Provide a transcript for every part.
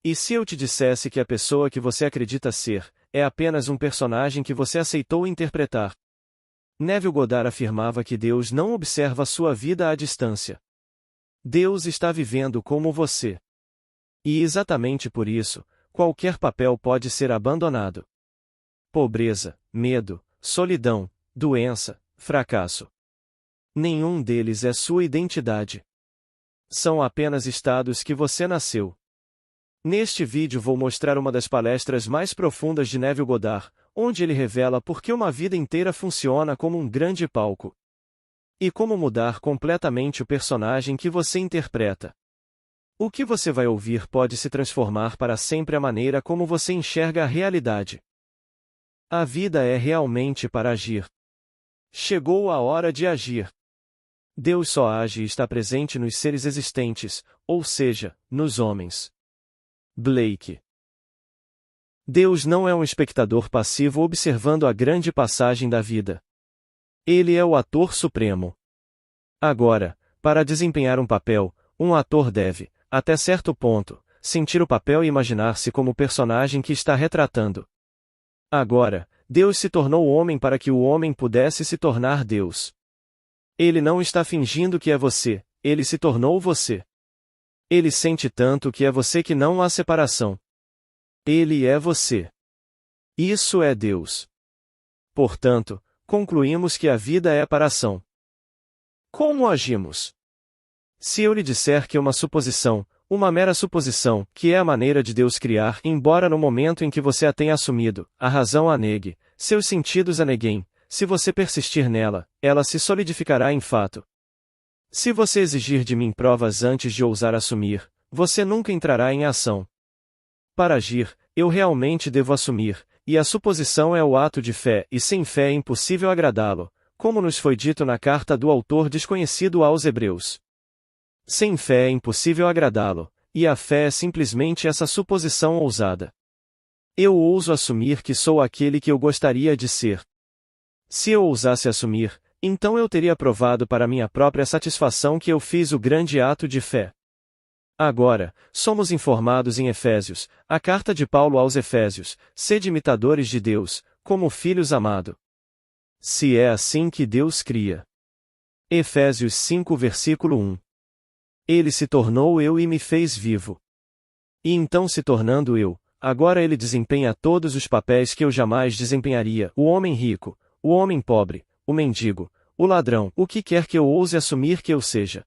E se eu te dissesse que a pessoa que você acredita ser, é apenas um personagem que você aceitou interpretar? Neville Goddard afirmava que Deus não observa sua vida à distância. Deus está vivendo como você. E exatamente por isso, qualquer papel pode ser abandonado. Pobreza, medo, solidão, doença, fracasso. Nenhum deles é sua identidade. São apenas estados que você nasceu. Neste vídeo vou mostrar uma das palestras mais profundas de Neville Goddard, onde ele revela por que uma vida inteira funciona como um grande palco. E como mudar completamente o personagem que você interpreta. O que você vai ouvir pode se transformar para sempre a maneira como você enxerga a realidade. A vida é realmente para agir. Chegou a hora de agir. Deus só age e está presente nos seres existentes, ou seja, nos homens. Blake. Deus não é um espectador passivo observando a grande passagem da vida. Ele é o ator supremo. Agora, para desempenhar um papel, um ator deve, até certo ponto, sentir o papel e imaginar-se como o personagem que está retratando. Agora, Deus se tornou homem para que o homem pudesse se tornar Deus. Ele não está fingindo que é você, ele se tornou você. Ele sente tanto que é você que não há separação. Ele é você. Isso é Deus. Portanto, concluímos que a vida é para ação. Como agimos? Se eu lhe disser que uma suposição, uma mera suposição, que é a maneira de Deus criar, embora no momento em que você a tenha assumido, a razão a negue, seus sentidos a neguem, se você persistir nela, ela se solidificará em fato. Se você exigir de mim provas antes de ousar assumir, você nunca entrará em ação. Para agir, eu realmente devo assumir, e a suposição é o ato de fé, e sem fé é impossível agradá-lo, como nos foi dito na carta do autor desconhecido aos Hebreus. Sem fé é impossível agradá-lo, e a fé é simplesmente essa suposição ousada. Eu ouso assumir que sou aquele que eu gostaria de ser. Se eu ousasse assumir, então eu teria provado para minha própria satisfação que eu fiz o grande ato de fé. Agora, somos informados em Efésios, a carta de Paulo aos Efésios, sede imitadores de Deus, como filhos amados. Se é assim que Deus cria. Efésios 5 versículo 1. Ele se tornou eu e me fez vivo. E então se tornando eu, agora ele desempenha todos os papéis que eu jamais desempenharia, o homem rico, o homem pobre, o mendigo, o ladrão, o que quer que eu ouse assumir que eu seja.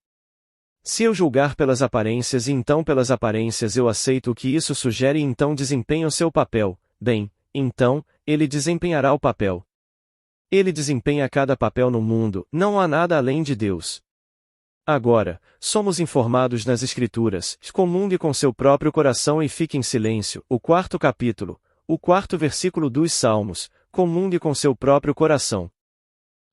Se eu julgar pelas aparências e então pelas aparências eu aceito o que isso sugere e então desempenho seu papel, bem, então, ele desempenhará o papel. Ele desempenha cada papel no mundo, não há nada além de Deus. Agora, somos informados nas Escrituras, comungue com seu próprio coração e fique em silêncio, o 4º capítulo, o 4º versículo dos Salmos, comungue com seu próprio coração.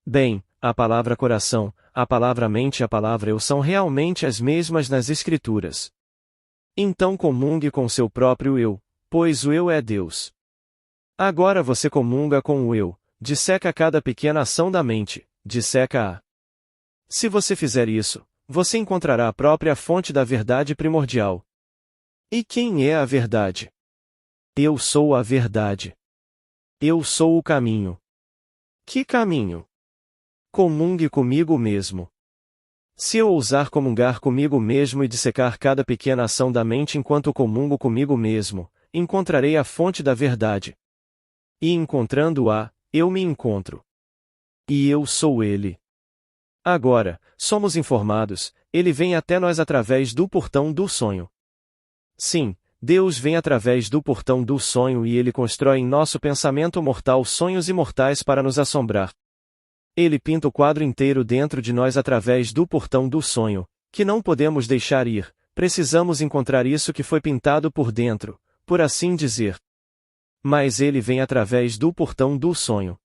Bem, a palavra coração, a palavra mente e a palavra eu são realmente as mesmas nas Escrituras. Então comungue com seu próprio eu, pois o eu é Deus. Agora você comunga com o eu, disseca cada pequena ação da mente, disseca-a. Se você fizer isso, você encontrará a própria fonte da verdade primordial. E quem é a verdade? Eu sou a verdade. Eu sou o caminho. Que caminho? Comungue comigo mesmo. Se eu ousar comungar comigo mesmo e dissecar cada pequena ação da mente enquanto comungo comigo mesmo, encontrarei a fonte da verdade. E encontrando-a, eu me encontro. E eu sou ele. Agora, somos informados, ele vem até nós através do portão do sonho. Sim, Deus vem através do portão do sonho e ele constrói em nosso pensamento mortal sonhos imortais para nos assombrar. Ele pinta o quadro inteiro dentro de nós através do portão do sonho, que não podemos deixar ir, precisamos encontrar isso que foi pintado por dentro, por assim dizer. Mas ele vem através do portão do sonho.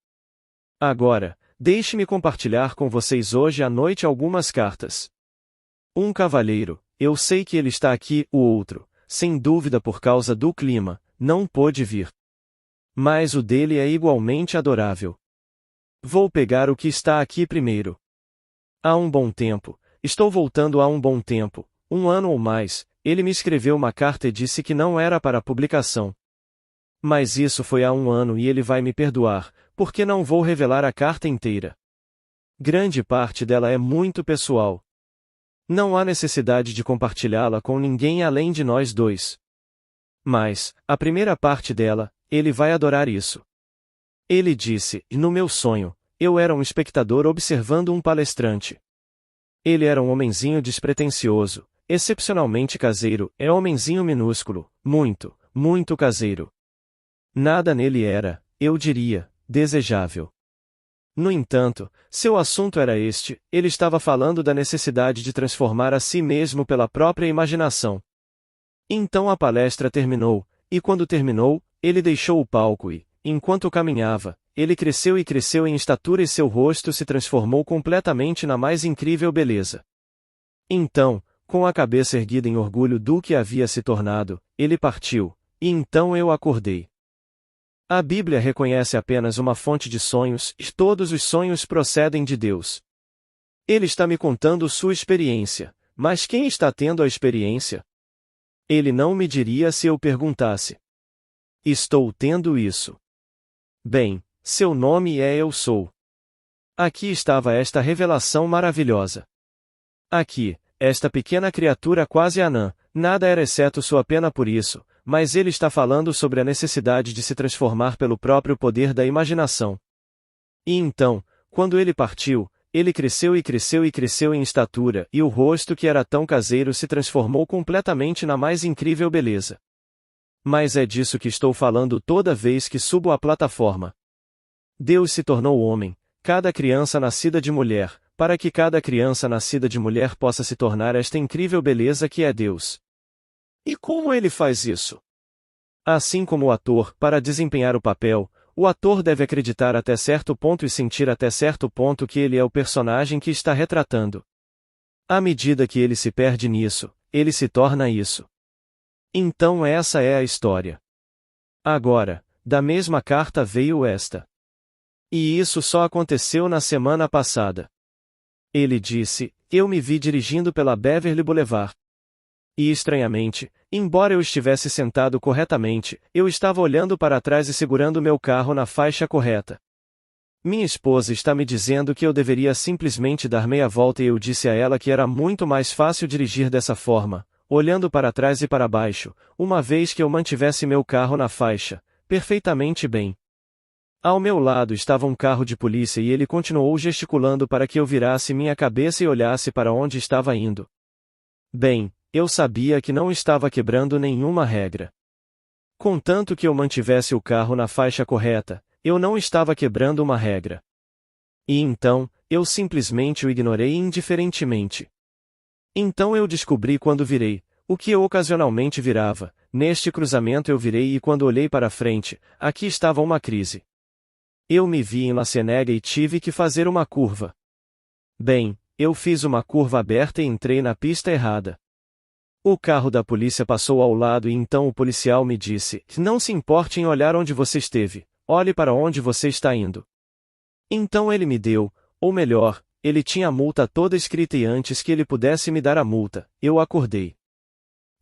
Agora, deixe-me compartilhar com vocês hoje à noite algumas cartas. Um cavalheiro, eu sei que ele está aqui, o outro, sem dúvida por causa do clima, não pôde vir. Mas o dele é igualmente adorável. Vou pegar o que está aqui primeiro. Há um bom tempo, estou voltando há um bom tempo, 1 ano ou mais, ele me escreveu uma carta e disse que não era para publicação. Mas isso foi há 1 ano e ele vai me perdoar, porque não vou revelar a carta inteira. Grande parte dela é muito pessoal. Não há necessidade de compartilhá-la com ninguém além de nós dois. Mas, a primeira parte dela, ele vai adorar isso. Ele disse, no meu sonho, eu era um espectador observando um palestrante. Ele era um homenzinho despretensioso, excepcionalmente caseiro, homenzinho minúsculo, muito, muito caseiro. Nada nele era, eu diria, desejável. No entanto, seu assunto era este, ele estava falando da necessidade de transformar a si mesmo pela própria imaginação. Então a palestra terminou, e quando terminou, ele deixou o palco e, enquanto caminhava, ele cresceu e cresceu em estatura e seu rosto se transformou completamente na mais incrível beleza. Então, com a cabeça erguida em orgulho do que havia se tornado, ele partiu, e então eu acordei. A Bíblia reconhece apenas uma fonte de sonhos, e todos os sonhos procedem de Deus. Ele está me contando sua experiência, mas quem está tendo a experiência? Ele não me diria se eu perguntasse. Estou tendo isso. Bem, seu nome é Eu Sou. Aqui estava esta revelação maravilhosa. Aqui, esta pequena criatura quase anã, nada era exceto sua pena por isso, mas ele está falando sobre a necessidade de se transformar pelo próprio poder da imaginação. E então, quando ele partiu, ele cresceu e cresceu e cresceu em estatura, e o rosto que era tão caseiro se transformou completamente na mais incrível beleza. Mas é disso que estou falando toda vez que subo à plataforma. Deus se tornou homem, cada criança nascida de mulher, para que cada criança nascida de mulher possa se tornar esta incrível beleza que é Deus. E como ele faz isso? Assim como o ator, para desempenhar o papel, o ator deve acreditar até certo ponto e sentir até certo ponto que ele é o personagem que está retratando. À medida que ele se perde nisso, ele se torna isso. Então essa é a história. Agora, da mesma carta veio esta. E isso só aconteceu na semana passada. Ele disse, eu me vi dirigindo pela Beverly Boulevard. E estranhamente, embora eu estivesse sentado corretamente, eu estava olhando para trás e segurando meu carro na faixa correta. Minha esposa está me dizendo que eu deveria simplesmente dar meia volta e eu disse a ela que era muito mais fácil dirigir dessa forma, olhando para trás e para baixo, uma vez que eu mantivesse meu carro na faixa, perfeitamente bem. Ao meu lado estava um carro de polícia e ele continuou gesticulando para que eu virasse minha cabeça e olhasse para onde estava indo. Bem, eu sabia que não estava quebrando nenhuma regra. Contanto que eu mantivesse o carro na faixa correta, eu não estava quebrando uma regra. E então, eu simplesmente o ignorei indiferentemente. Então eu descobri quando virei, o que eu ocasionalmente virava, neste cruzamento eu virei e quando olhei para frente, aqui estava uma crise. Eu me vi em La Cienega e tive que fazer uma curva. Bem, eu fiz uma curva aberta e entrei na pista errada. O carro da polícia passou ao lado e então o policial me disse, não se importe em olhar onde você esteve, olhe para onde você está indo. Então ele me deu, ou melhor, ele tinha a multa toda escrita e antes que ele pudesse me dar a multa, eu acordei.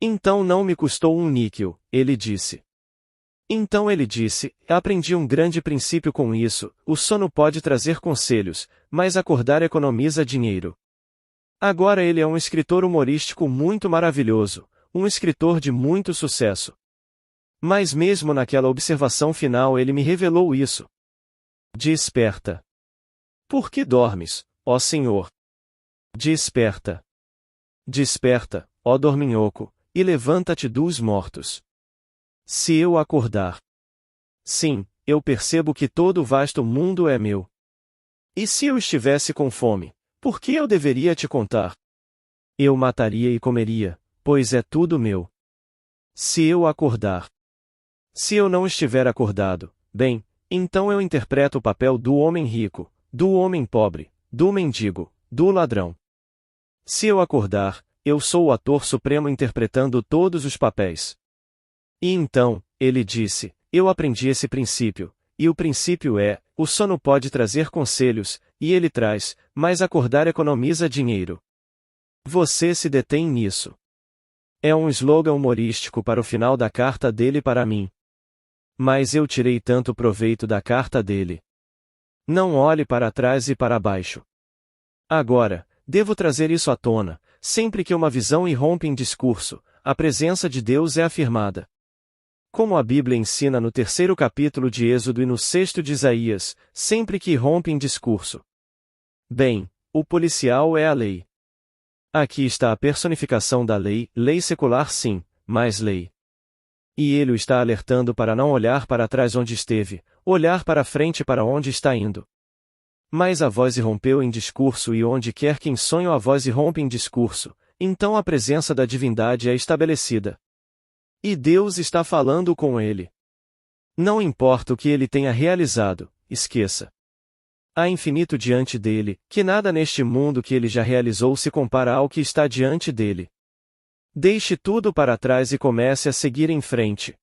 Então não me custou um níquel, ele disse. Então ele disse, aprendi um grande princípio com isso, o sono pode trazer conselhos, mas acordar economiza dinheiro. Agora ele é um escritor humorístico muito maravilhoso, um escritor de muito sucesso. Mas mesmo naquela observação final ele me revelou isso. Desperta. Por que dormes, ó Senhor? Desperta. Desperta, ó dorminhoco, e levanta-te dos mortos. Se eu acordar. Sim, eu percebo que todo o vasto mundo é meu. E se eu estivesse com fome? Por que eu deveria te contar? Eu mataria e comeria, pois é tudo meu. Se eu acordar. Se eu não estiver acordado, bem, então eu interpreto o papel do homem rico, do homem pobre, do mendigo, do ladrão. Se eu acordar, eu sou o ator supremo interpretando todos os papéis. E então, ele disse, eu aprendi esse princípio, e o princípio é, o sono pode trazer conselhos, e ele traz, mas acordar economiza dinheiro. Você se detém nisso. É um slogan humorístico para o final da carta dele para mim. Mas eu tirei tanto proveito da carta dele. Não olhe para trás e para baixo. Agora, devo trazer isso à tona, sempre que uma visão irrompe em discurso, a presença de Deus é afirmada. Como a Bíblia ensina no 3º capítulo de Êxodo e no 6º de Isaías, sempre que irrompe em discurso. Bem, o policial é a lei. Aqui está a personificação da lei, lei secular sim, mas lei. E ele o está alertando para não olhar para trás onde esteve, olhar para frente para onde está indo. Mas a voz irrompeu em discurso e onde quer que em sonho a voz irrompe em discurso, então a presença da divindade é estabelecida. E Deus está falando com ele. Não importa o que ele tenha realizado, esqueça. Há infinito diante dele, que nada neste mundo que ele já realizou se compara ao que está diante dele. Deixe tudo para trás e comece a seguir em frente.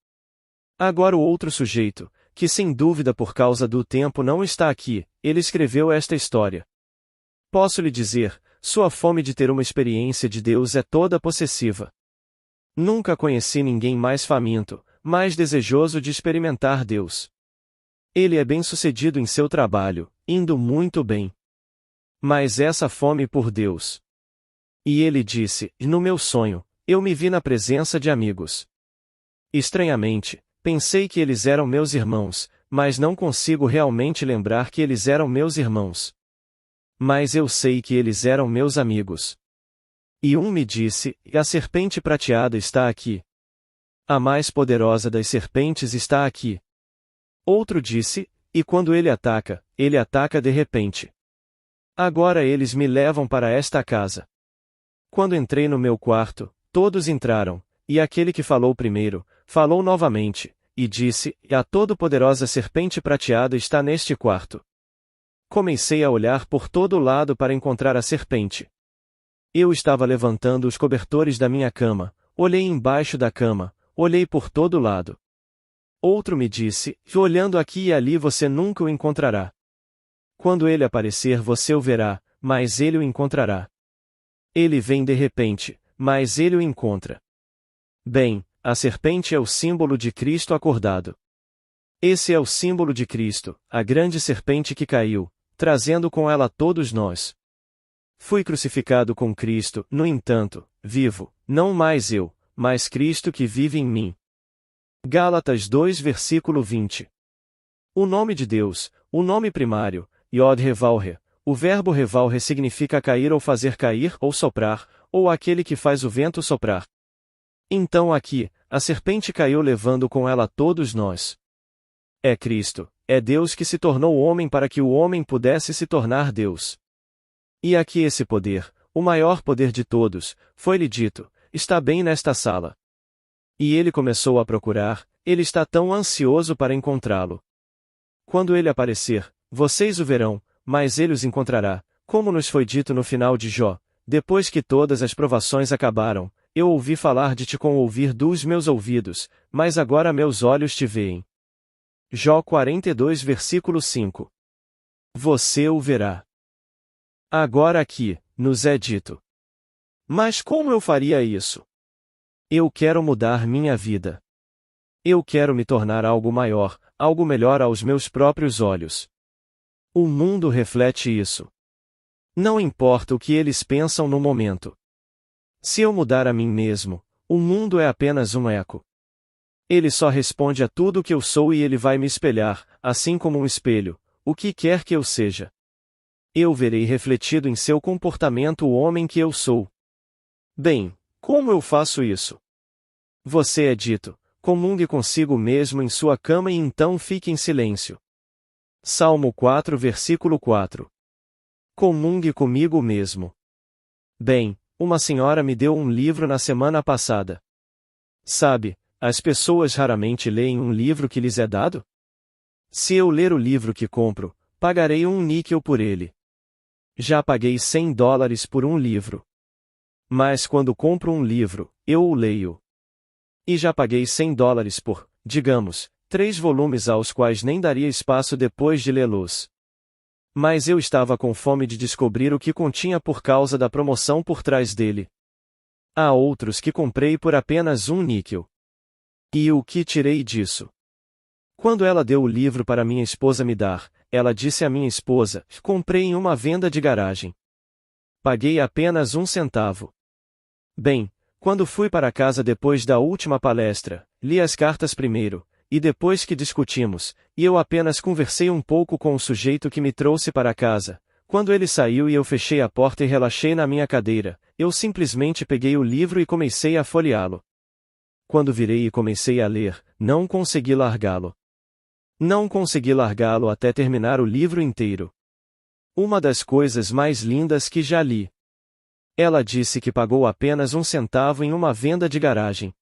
Agora o outro sujeito, que sem dúvida por causa do tempo não está aqui, ele escreveu esta história. Posso lhe dizer, sua fome de ter uma experiência de Deus é toda possessiva. Nunca conheci ninguém mais faminto, mais desejoso de experimentar Deus. Ele é bem-sucedido em seu trabalho, indo muito bem. Mas essa fome por Deus. E ele disse, no meu sonho, eu me vi na presença de amigos. Estranhamente, pensei que eles eram meus irmãos, mas não consigo realmente lembrar que eles eram meus irmãos. Mas eu sei que eles eram meus amigos. E um me disse, a serpente prateada está aqui. A mais poderosa das serpentes está aqui. Outro disse, e quando ele ataca de repente. Agora eles me levam para esta casa. Quando entrei no meu quarto, todos entraram, e aquele que falou primeiro, falou novamente, e disse, a todo-poderosa serpente prateada está neste quarto. Comecei a olhar por todo lado para encontrar a serpente. Eu estava levantando os cobertores da minha cama, olhei embaixo da cama, olhei por todo lado. Outro me disse, olhando aqui e ali você nunca o encontrará. Quando ele aparecer você o verá, mas ele o encontrará. Ele vem de repente, mas ele o encontra. Bem, a serpente é o símbolo de Cristo acordado. Esse é o símbolo de Cristo, a grande serpente que caiu, trazendo com ela todos nós. Fui crucificado com Cristo, no entanto, vivo, não mais eu, mas Cristo que vive em mim. Gálatas 2 versículo 20. O nome de Deus, o nome primário, Yod-Revalre, o verbo revalre significa cair ou fazer cair ou soprar, ou aquele que faz o vento soprar. Então aqui, a serpente caiu levando com ela todos nós. É Cristo, é Deus que se tornou homem para que o homem pudesse se tornar Deus. E aqui esse poder, o maior poder de todos, foi-lhe dito, está bem nesta sala. E ele começou a procurar, ele está tão ansioso para encontrá-lo. Quando ele aparecer, vocês o verão, mas ele os encontrará, como nos foi dito no final de Jó, depois que todas as provações acabaram, eu ouvi falar de ti com o ouvir dos meus ouvidos, mas agora meus olhos te veem. Jó 42 versículo 5. Você o verá. Agora aqui, nos é dito. Mas como eu faria isso? Eu quero mudar minha vida. Eu quero me tornar algo maior, algo melhor aos meus próprios olhos. O mundo reflete isso. Não importa o que eles pensam no momento. Se eu mudar a mim mesmo, o mundo é apenas um eco. Ele só responde a tudo o que eu sou e ele vai me espelhar, assim como um espelho, o que quer que eu seja. Eu verei refletido em seu comportamento o homem que eu sou. Bem, como eu faço isso? Você é dito, comungue consigo mesmo em sua cama e então fique em silêncio. Salmo 4 versículo 4. Comungue comigo mesmo. Bem, uma senhora me deu um livro na semana passada. Sabe, as pessoas raramente leem um livro que lhes é dado? Se eu ler o livro que compro, pagarei um níquel por ele. Já paguei $100 por um livro. Mas quando compro um livro, eu o leio. E já paguei $100 por, digamos, 3 volumes aos quais nem daria espaço depois de lê-los. Mas eu estava com fome de descobrir o que continha por causa da promoção por trás dele. Há outros que comprei por apenas um níquel. E o que tirei disso? Quando ela deu o livro para minha esposa me dar, ela disse à minha esposa: comprei em uma venda de garagem. Paguei apenas 1 centavo. Bem, quando fui para casa depois da última palestra, li as cartas primeiro, e depois que discutimos, e eu apenas conversei um pouco com o sujeito que me trouxe para casa. Quando ele saiu e eu fechei a porta e relaxei na minha cadeira, eu simplesmente peguei o livro e comecei a folheá-lo. Quando virei e comecei a ler, não consegui largá-lo. Não consegui largá-lo até terminar o livro inteiro. Uma das coisas mais lindas que já li. Ela disse que pagou apenas 1 centavo em uma venda de garagem.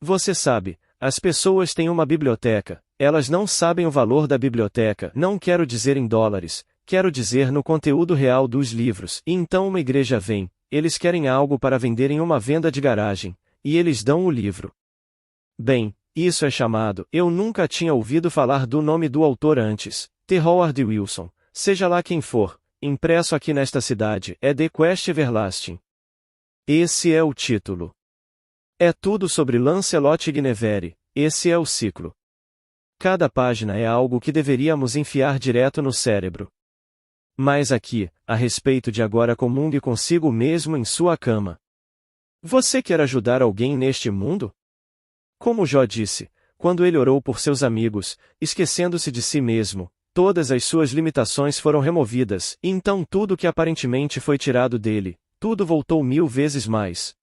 Você sabe, as pessoas têm uma biblioteca, elas não sabem o valor da biblioteca, não quero dizer em dólares, quero dizer no conteúdo real dos livros, e então uma igreja vem, eles querem algo para vender em uma venda de garagem, e eles dão o livro. Bem, isso é chamado, eu nunca tinha ouvido falar do nome do autor antes, T. Howard Wilson, seja lá quem for, impresso aqui nesta cidade, é The Quest Everlasting. Esse é o título. É tudo sobre Lancelot Guinevere, esse é o ciclo. Cada página é algo que deveríamos enfiar direto no cérebro. Mas aqui, a respeito de agora comungue consigo mesmo em sua cama. Você quer ajudar alguém neste mundo? Como Jó disse, quando ele orou por seus amigos, esquecendo-se de si mesmo, todas as suas limitações foram removidas, e então tudo que aparentemente foi tirado dele, tudo voltou 1000 vezes mais.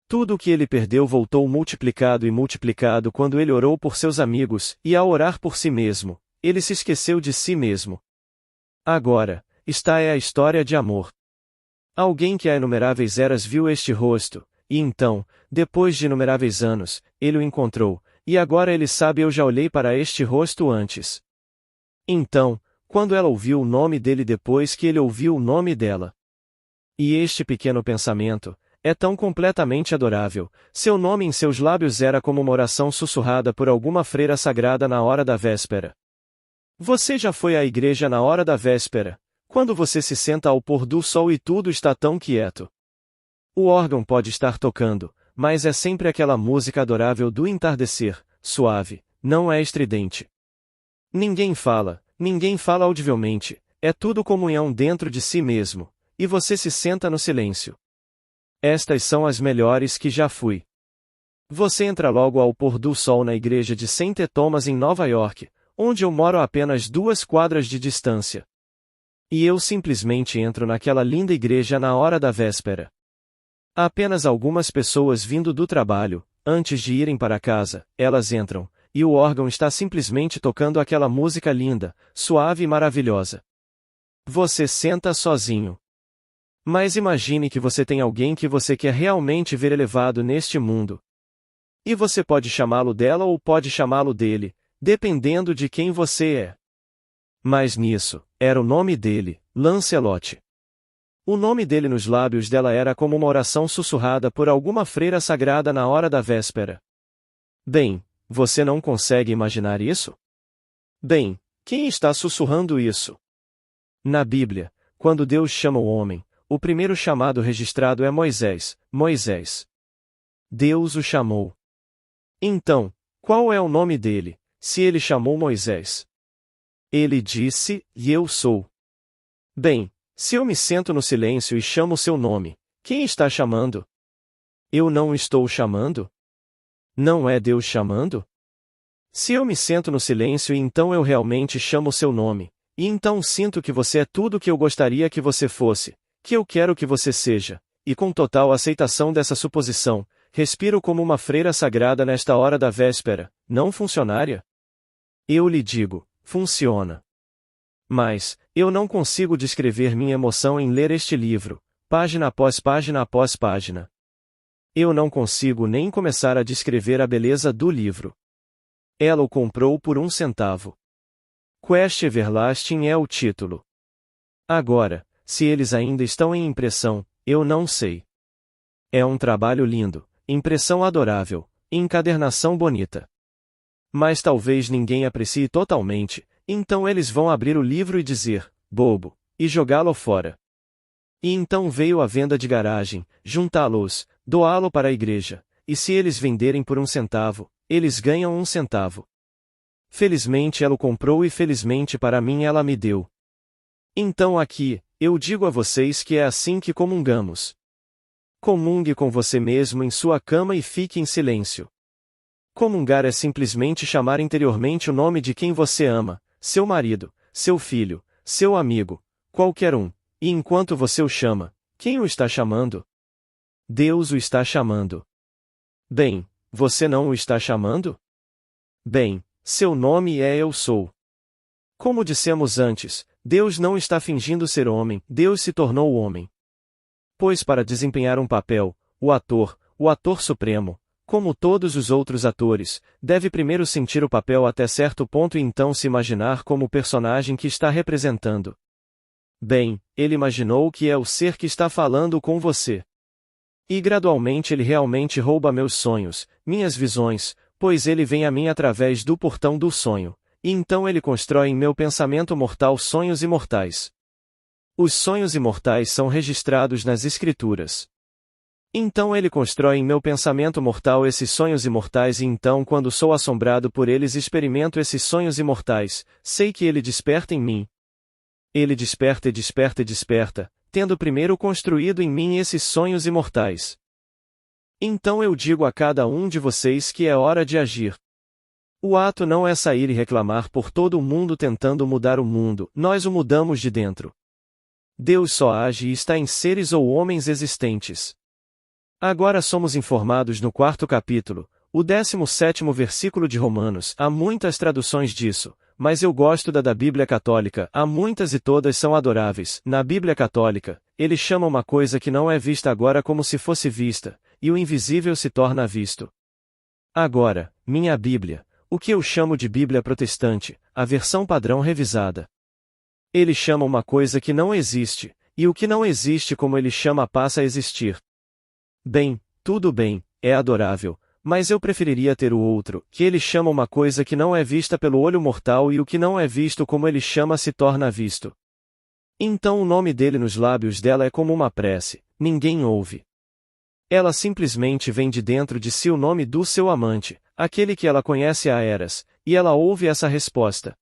Tudo o que ele perdeu voltou multiplicado e multiplicado quando ele orou por seus amigos, e ao orar por si mesmo, ele se esqueceu de si mesmo. Agora, esta é a história de amor. Alguém que há inumeráveis eras viu este rosto, e então, depois de inumeráveis anos, ele o encontrou, e agora ele sabe eu já olhei para este rosto antes. Então, quando ela ouviu o nome dele depois que ele ouviu o nome dela. E este pequeno pensamento, é tão completamente adorável, seu nome em seus lábios era como uma oração sussurrada por alguma freira sagrada na hora da véspera. Você já foi à igreja na hora da véspera, quando você se senta ao pôr do sol e tudo está tão quieto. O órgão pode estar tocando, mas é sempre aquela música adorável do entardecer, suave, não é estridente. Ninguém fala audivelmente, é tudo comunhão dentro de si mesmo, e você se senta no silêncio. Estas são as melhores que já fui. Você entra logo ao pôr do sol na igreja de St. Thomas em Nova York, onde eu moro a apenas 2 quadras de distância. E eu simplesmente entro naquela linda igreja na hora da véspera. Há apenas algumas pessoas vindo do trabalho, antes de irem para casa, elas entram, e o órgão está simplesmente tocando aquela música linda, suave e maravilhosa. Você senta sozinho. Mas imagine que você tem alguém que você quer realmente ver elevado neste mundo. E você pode chamá-lo dela ou pode chamá-lo dele, dependendo de quem você é. Mas nisso, era o nome dele, Lancelot. O nome dele nos lábios dela era como uma oração sussurrada por alguma freira sagrada na hora da véspera. Bem, você não consegue imaginar isso? Bem, quem está sussurrando isso? Na Bíblia, quando Deus chama o homem, o primeiro chamado registrado é Moisés, Moisés. Deus o chamou. Então, qual é o nome dele, se ele chamou Moisés? Ele disse, e eu sou. Bem, se eu me sento no silêncio e chamo seu nome, quem está chamando? Eu não estou chamando? Não é Deus chamando? Se eu me sento no silêncio e então eu realmente chamo seu nome, e então sinto que você é tudo o que eu gostaria que você fosse, que eu quero que você seja, e com total aceitação dessa suposição, respiro como uma freira sagrada nesta hora da véspera, não funcionária? Eu lhe digo, funciona. Mas, eu não consigo descrever minha emoção em ler este livro, página após página após página. Eu não consigo nem começar a descrever a beleza do livro. Ela o comprou por 1 centavo. Quest Everlasting é o título. Agora, se eles ainda estão em impressão, eu não sei. É um trabalho lindo, impressão adorável, encadernação bonita. Mas talvez ninguém aprecie totalmente, então eles vão abrir o livro e dizer, bobo, e jogá-lo fora. E então veio a venda de garagem, juntá-los, doá-lo para a igreja, e se eles venderem por 1 centavo, eles ganham 1 centavo. Felizmente ela o comprou e felizmente para mim ela me deu. Então aqui, eu digo a vocês que é assim que comungamos. Comungue com você mesmo em sua cama e fique em silêncio. Comungar é simplesmente chamar interiormente o nome de quem você ama, seu marido, seu filho, seu amigo, qualquer um, e enquanto você o chama, quem o está chamando? Deus o está chamando. Bem, você não o está chamando? Bem, seu nome é Eu Sou. Como dissemos antes, Deus não está fingindo ser homem, Deus se tornou homem. Pois para desempenhar um papel, o ator supremo, como todos os outros atores, deve primeiro sentir o papel até certo ponto e então se imaginar como o personagem que está representando. Bem, ele imaginou que é o ser que está falando com você. E gradualmente ele realmente rouba meus sonhos, minhas visões, pois ele vem a mim através do portão do sonho, e então ele constrói em meu pensamento mortal sonhos imortais. Os sonhos imortais são registrados nas Escrituras. Então ele constrói em meu pensamento mortal esses sonhos imortais e então quando sou assombrado por eles experimento esses sonhos imortais, sei que ele desperta em mim. Ele desperta e desperta e desperta, tendo primeiro construído em mim esses sonhos imortais. Então eu digo a cada um de vocês que é hora de agir. O ato não é sair e reclamar por todo o mundo tentando mudar o mundo, nós o mudamos de dentro. Deus só age e está em seres ou homens existentes. Agora somos informados no 4º capítulo, o 17º versículo de Romanos. Há muitas traduções disso, mas eu gosto da Bíblia Católica. Há muitas e todas são adoráveis. Na Bíblia Católica, ele chama uma coisa que não é vista agora como se fosse vista, e o invisível se torna visto. Agora, minha Bíblia, o que eu chamo de Bíblia Protestante, a versão padrão revisada. Ele chama uma coisa que não existe, e o que não existe como ele chama passa a existir. Bem, tudo bem, é adorável, mas eu preferiria ter o outro, que ele chama uma coisa que não é vista pelo olho mortal e o que não é visto como ele chama se torna visto. Então o nome dele nos lábios dela é como uma prece, ninguém ouve. Ela simplesmente vem de dentro de si o nome do seu amante, aquele que ela conhece há eras, e ela ouve essa resposta.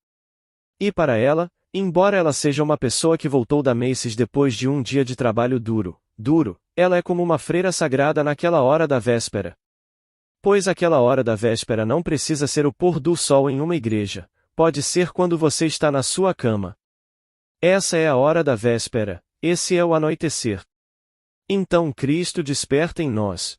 E para ela, embora ela seja uma pessoa que voltou da Macy's depois de um dia de trabalho duro, ela é como uma freira sagrada naquela hora da véspera. Pois aquela hora da véspera não precisa ser o pôr do sol em uma igreja, pode ser quando você está na sua cama. Essa é a hora da véspera, esse é o anoitecer. Então Cristo desperta em nós.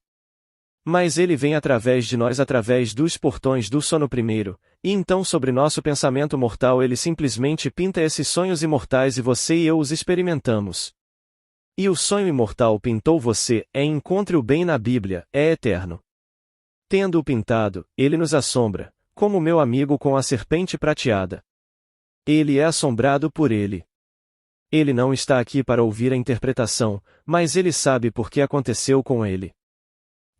Mas ele vem através de nós através dos portões do sono primeiro, e então sobre nosso pensamento mortal ele simplesmente pinta esses sonhos imortais e você e eu os experimentamos. E o sonho imortal pintou você, encontre o bem na Bíblia, é eterno. Tendo-o pintado, ele nos assombra, como meu amigo com a serpente prateada. Ele é assombrado por ele. Ele não está aqui para ouvir a interpretação, mas ele sabe por que aconteceu com ele.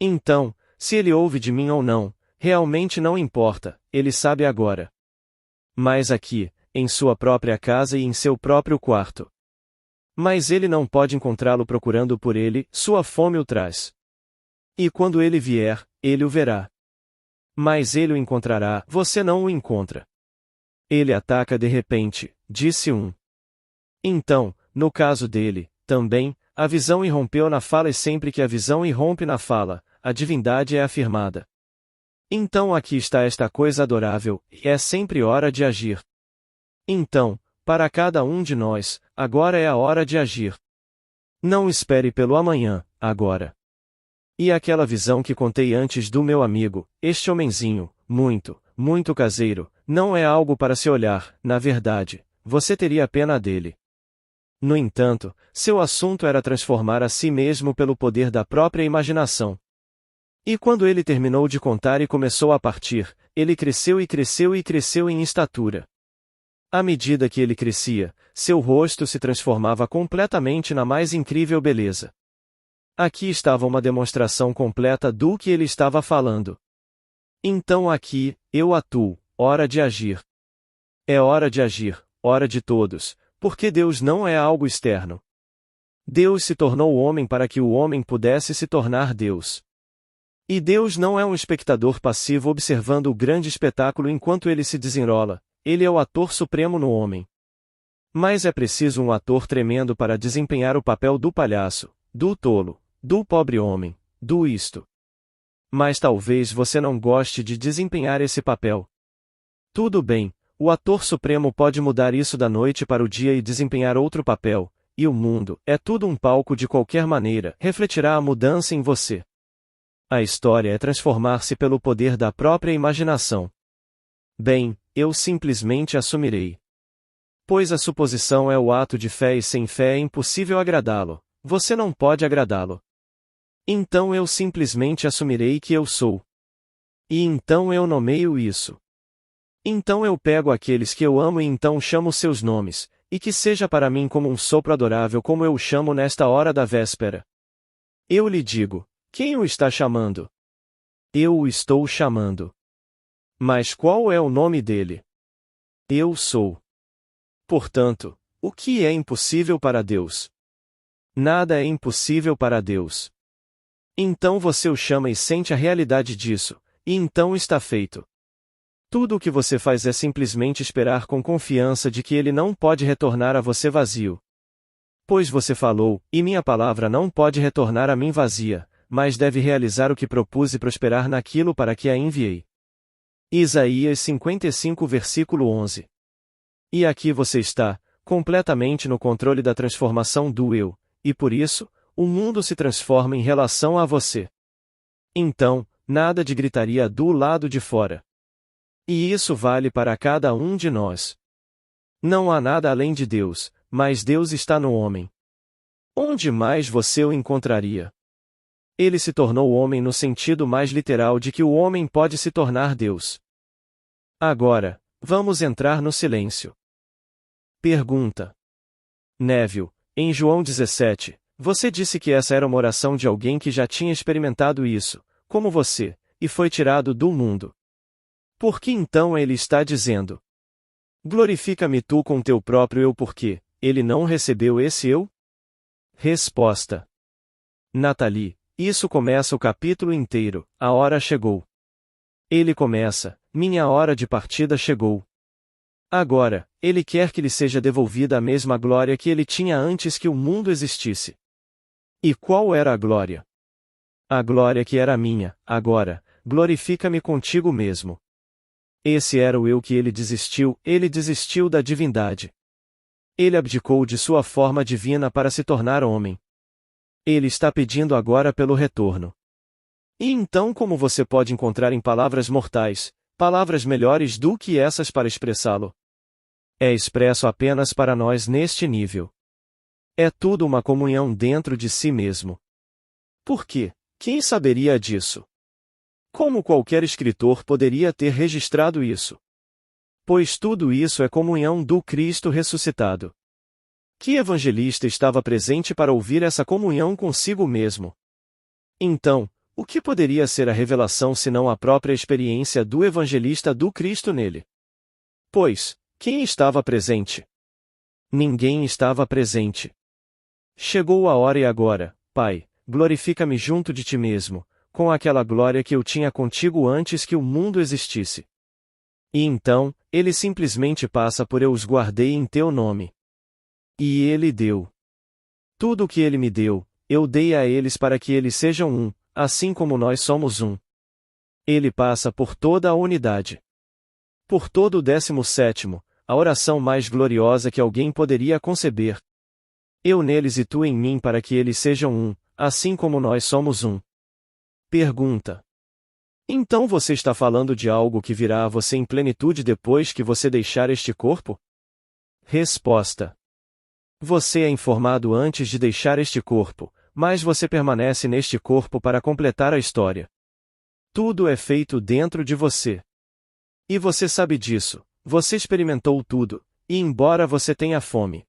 Então, se ele ouve de mim ou não, realmente não importa, ele sabe agora. Mas aqui, em sua própria casa e em seu próprio quarto. Mas ele não pode encontrá-lo procurando por ele, sua fome o traz. E quando ele vier, ele o verá. Mas ele o encontrará, você não o encontra. Ele ataca de repente, disse um. Então, no caso dele, também, a visão irrompeu na fala e sempre que a visão irrompe na fala, a divindade é afirmada. Então aqui está esta coisa adorável, e é sempre hora de agir. Então, para cada um de nós, agora é a hora de agir. Não espere pelo amanhã, agora. E aquela visão que contei antes do meu amigo, este homenzinho, muito caseiro, não é algo para se olhar, na verdade, você teria pena dele. No entanto, seu assunto era transformar a si mesmo pelo poder da própria imaginação. E quando ele terminou de contar e começou a partir, ele cresceu e cresceu e cresceu em estatura. À medida que ele crescia, seu rosto se transformava completamente na mais incrível beleza. Aqui estava uma demonstração completa do que ele estava falando. Então aqui, eu atuo, hora de agir. É hora de agir, hora de todos, porque Deus não é algo externo. Deus se tornou homem para que o homem pudesse se tornar Deus. E Deus não é um espectador passivo observando o grande espetáculo enquanto ele se desenrola, ele é o ator supremo no homem. Mas é preciso um ator tremendo para desempenhar o papel do palhaço, do tolo, do pobre homem, do isto. Mas talvez você não goste de desempenhar esse papel. Tudo bem, o ator supremo pode mudar isso da noite para o dia e desempenhar outro papel, e o mundo, é tudo um palco de qualquer maneira, refletirá a mudança em você. A história é transformar-se pelo poder da própria imaginação. Bem, eu simplesmente assumirei. Pois a suposição é o ato de fé e sem fé é impossível agradá-lo, você não pode agradá-lo. Então eu simplesmente assumirei que eu sou. E então eu nomeio isso. Então eu pego aqueles que eu amo e então chamo seus nomes, e que seja para mim como um sopro adorável como eu o chamo nesta hora da véspera. Eu lhe digo, quem o está chamando? Eu o estou chamando. Mas qual é o nome dele? Eu sou. Portanto, o que é impossível para Deus? Nada é impossível para Deus. Então você o chama e sente a realidade disso, e então está feito. Tudo o que você faz é simplesmente esperar com confiança de que ele não pode retornar a você vazio. Pois você falou, e minha palavra não pode retornar a mim vazia, mas deve realizar o que propus e prosperar naquilo para que a enviei. Isaías 55 versículo 11. E aqui você está, completamente no controle da transformação do eu, e por isso, o mundo se transforma em relação a você. Então, nada de gritaria do lado de fora. E isso vale para cada um de nós. Não há nada além de Deus, mas Deus está no homem. Onde mais você o encontraria? Ele se tornou homem no sentido mais literal de que o homem pode se tornar Deus. Agora, vamos entrar no silêncio. Pergunta. Neville, em João 17, você disse que essa era uma oração de alguém que já tinha experimentado isso, como você, e foi tirado do mundo. Por que então ele está dizendo: glorifica-me tu com teu próprio eu porque ele não recebeu esse eu? Resposta. Nathalie, isso começa o capítulo inteiro, a hora chegou. Ele começa, minha hora de partida chegou. Agora, ele quer que lhe seja devolvida a mesma glória que ele tinha antes que o mundo existisse. E qual era a glória? A glória que era minha, agora, glorifica-me contigo mesmo. Esse era o eu que ele desistiu da divindade. Ele abdicou de sua forma divina para se tornar homem. Ele está pedindo agora pelo retorno. E então como você pode encontrar em palavras mortais, palavras melhores do que essas para expressá-lo? É expresso apenas para nós neste nível. É tudo uma comunhão dentro de si mesmo. Por quê? Quem saberia disso? Como qualquer escritor poderia ter registrado isso? Pois tudo isso é comunhão do Cristo ressuscitado. Que evangelista estava presente para ouvir essa comunhão consigo mesmo? Então, o que poderia ser a revelação senão a própria experiência do evangelista do Cristo nele? Pois, quem estava presente? Ninguém estava presente. Chegou a hora e agora, Pai, glorifica-me junto de ti mesmo, com aquela glória que eu tinha contigo antes que o mundo existisse. E então, ele simplesmente passa por eu os guardei em teu nome. E ele deu. Tudo o que ele me deu, eu dei a eles para que eles sejam um, assim como nós somos um. Ele passa por toda a unidade. Por todo o 17º, a oração mais gloriosa que alguém poderia conceber. Eu neles e tu em mim para que eles sejam um, assim como nós somos um. Pergunta. Então você está falando de algo que virá a você em plenitude depois que você deixar este corpo? Resposta. Você é informado antes de deixar este corpo, mas você permanece neste corpo para completar a história. Tudo é feito dentro de você. E você sabe disso, você experimentou tudo, e embora você tenha fome.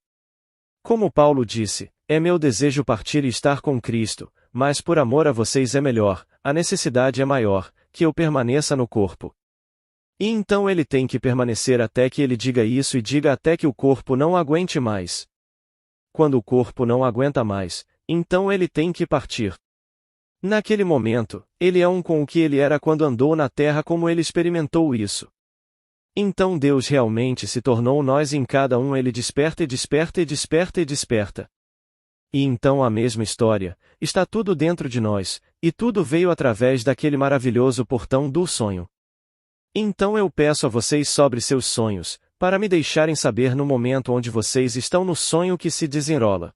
Como Paulo disse, é meu desejo partir e estar com Cristo, mas por amor a vocês é melhor, a necessidade é maior, que eu permaneça no corpo. E então ele tem que permanecer até que ele diga isso e diga até que o corpo não aguente mais. quando o corpo não aguenta mais, então ele tem que partir. Naquele momento, ele é um com o que ele era quando andou na terra, como ele experimentou isso. Então Deus realmente se tornou nós, e em cada um ele desperta e desperta e desperta e desperta. E então a mesma história, está tudo dentro de nós, e tudo veio através daquele maravilhoso portão do sonho. Então eu peço a vocês sobre seus sonhos, para me deixarem saber no momento onde vocês estão no sonho que se desenrola.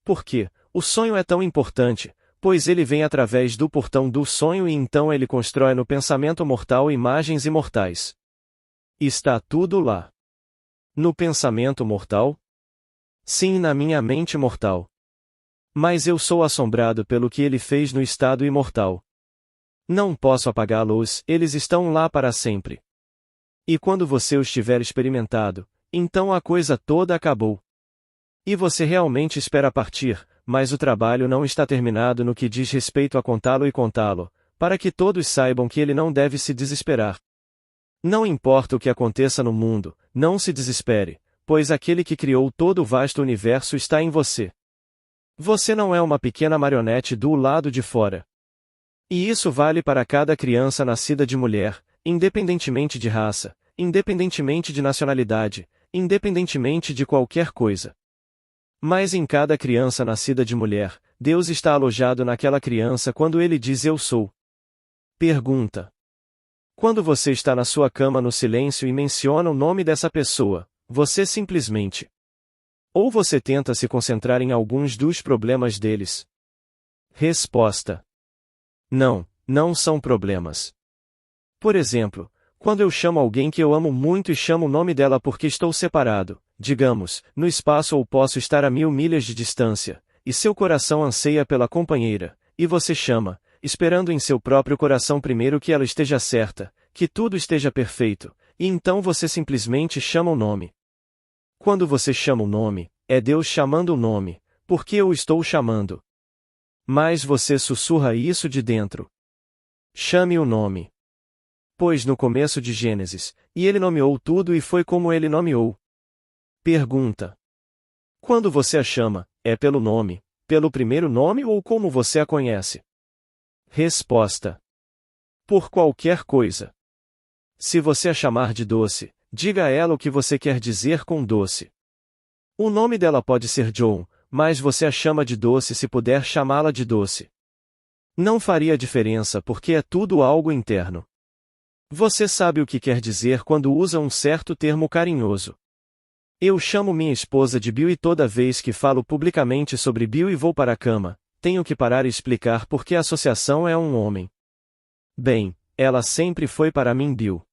Por quê? O sonho é tão importante, pois ele vem através do portão do sonho e então ele constrói no pensamento mortal imagens imortais. Está tudo lá. No pensamento mortal? Sim, na minha mente mortal. Mas eu sou assombrado pelo que ele fez no estado imortal. Não posso apagá-los, eles estão lá para sempre. E quando você os tiver experimentado, então a coisa toda acabou. E você realmente espera partir, mas o trabalho não está terminado no que diz respeito a contá-lo e contá-lo, para que todos saibam que ele não deve se desesperar. Não importa o que aconteça no mundo, não se desespere, pois aquele que criou todo o vasto universo está em você. Você não é uma pequena marionete do lado de fora. E isso vale para cada criança nascida de mulher, independentemente de raça, independentemente de nacionalidade, independentemente de qualquer coisa. Mas em cada criança nascida de mulher, Deus está alojado naquela criança quando ele diz eu sou. Pergunta. Quando você está na sua cama no silêncio e menciona o nome dessa pessoa, você simplesmente. Ou você tenta se concentrar em alguns dos problemas deles? Resposta. Não, não são problemas. Por exemplo, quando eu chamo alguém que eu amo muito e chamo o nome dela porque estou separado, digamos, no espaço ou posso estar a 1000 milhas de distância, e seu coração anseia pela companheira, e você chama, esperando em seu próprio coração primeiro que ela esteja certa, que tudo esteja perfeito, e então você simplesmente chama o nome. Quando você chama o nome, é Deus chamando o nome, porque eu estou chamando. Mas você sussurra isso de dentro. Chame o nome. Pois no começo de Gênesis, e ele nomeou tudo e foi como ele nomeou. Pergunta. Quando você a chama, é pelo nome, pelo primeiro nome ou como você a conhece? Resposta. Por qualquer coisa. Se você a chamar de doce, diga a ela o que você quer dizer com doce. O nome dela pode ser John, mas você a chama de doce se puder chamá-la de doce. Não faria diferença porque é tudo algo interno. Você sabe o que quer dizer quando usa um certo termo carinhoso. Eu chamo minha esposa de Bill e toda vez que falo publicamente sobre Bill e vou para a cama, tenho que parar e explicar por que a associação é um homem. Bem, ela sempre foi para mim Bill.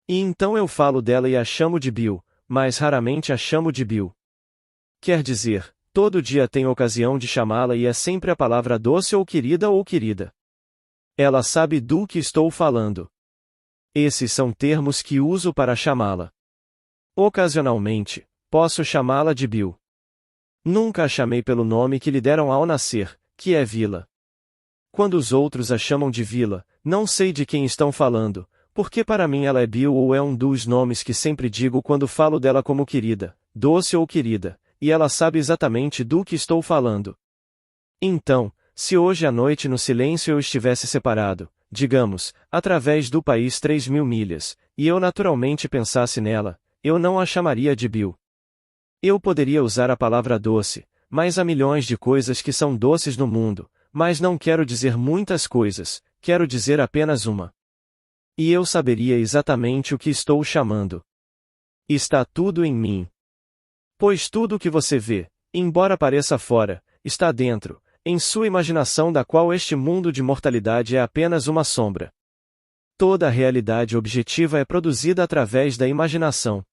E então eu falo dela e a chamo de Bill, mas raramente a chamo de Bill. Quer dizer, todo dia tenho ocasião de chamá-la e é sempre a palavra doce ou querida. Ela sabe do que estou falando. Esses são termos que uso para chamá-la. Ocasionalmente, posso chamá-la de Bill. Nunca a chamei pelo nome que lhe deram ao nascer, que é Vila. Quando os outros a chamam de Vila, não sei de quem estão falando, porque para mim ela é Bill ou é um dos nomes que sempre digo quando falo dela como querida, doce ou querida, e ela sabe exatamente do que estou falando. Então, se hoje à noite no silêncio eu estivesse separado, digamos, através do país 3000 milhas, e eu naturalmente pensasse nela, eu não a chamaria de Bill. Eu poderia usar a palavra doce, mas há milhões de coisas que são doces no mundo, mas não quero dizer muitas coisas, quero dizer apenas uma. E eu saberia exatamente o que estou chamando. Está tudo em mim. Pois tudo o que você vê, embora pareça fora, está dentro, em sua imaginação da qual este mundo de mortalidade é apenas uma sombra. Toda a realidade objetiva é produzida através da imaginação.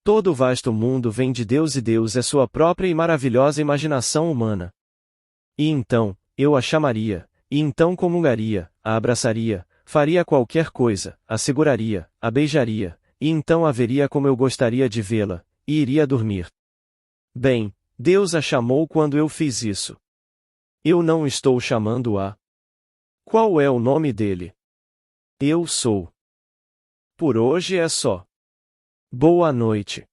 Todo o vasto mundo vem de Deus e Deus é sua própria e maravilhosa imaginação humana. E então, eu a chamaria, e então comungaria, a abraçaria, faria qualquer coisa, a seguraria, a beijaria, e então a veria como eu gostaria de vê-la, e iria dormir. Bem, Deus a chamou quando eu fiz isso. Eu não estou chamando-a. Qual é o nome dele? Eu sou. Por hoje é só. Boa noite.